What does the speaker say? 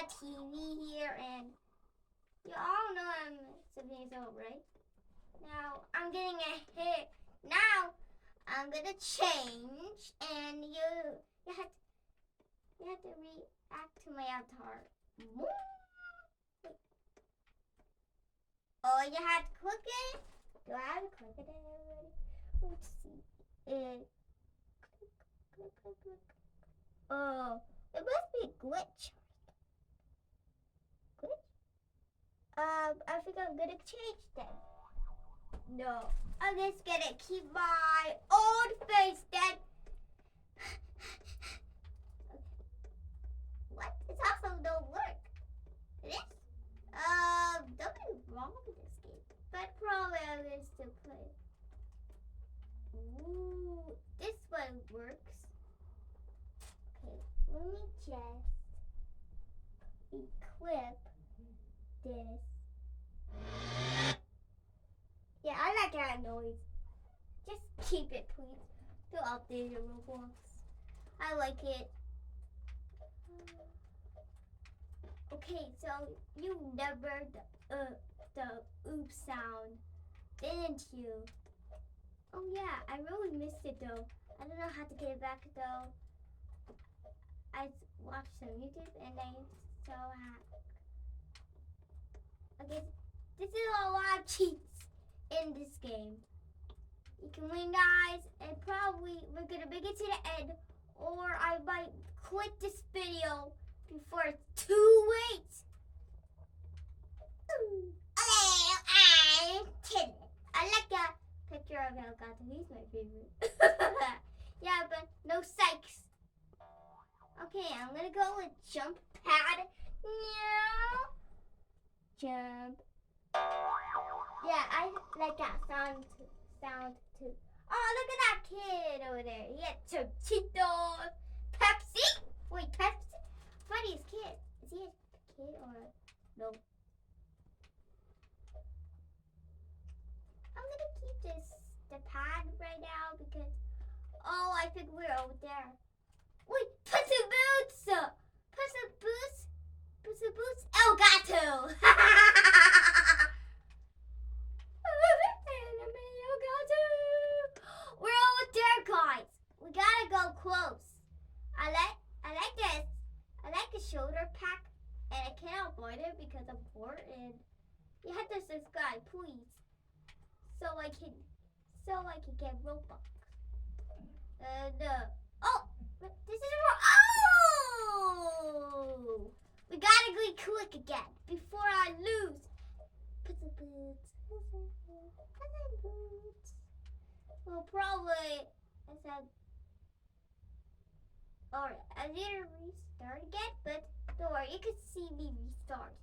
got TV here, and you all know I'm 7 years old, right? Now I'm getting a hair. Now I'm gonna change, and you have to react to my avatar. Oh, you have to click it. Do I have to click it already? Let's see. Click. Oh, it must be a glitch. Glitch? I think I'm gonna change that. No, I'm just gonna keep my old face then. What? It's also don't work. It is? Nothing wrong with this game, but probably I'm gonna still play. Ooh, this one works. Okay, let me just equip this. Yeah, I like that noise. Just keep it, please. Don't update your Roblox. I like it. Okay, so you never the oops sound, didn't you? Oh yeah, I really missed it though. I don't know how to get it back though. I watched some YouTube and I saw how. Okay, this is a lot of cheats in this game. You can win, guys, and probably we're gonna make it to the end, or I might quit this video before it's too late. I like that picture of El Gato. He's my favorite. Yeah, but no psychs. Okay, I'm gonna go with jump pad. No. Jump. Yeah, I like that sound too. Oh, look at that kid over there. He had some Cheetos. Pepsi? Wait, Pepsi? Funniest kid. Is he a kid or no? I'm gonna keep the pad right now because I think we're over there. Wait, Puss in Boots! Puss in Boots, El Gato! El Gato! We're over there, guys. We gotta go close. I like this. I like the shoulder pack, and I can't avoid it because I'm poor, and you have to subscribe, please, so I can get Robux. This is we gotta go quick again before I lose. Puss in Boots. Well, probably I said. Alright, I need to restart again, but don't worry, you can see me restart.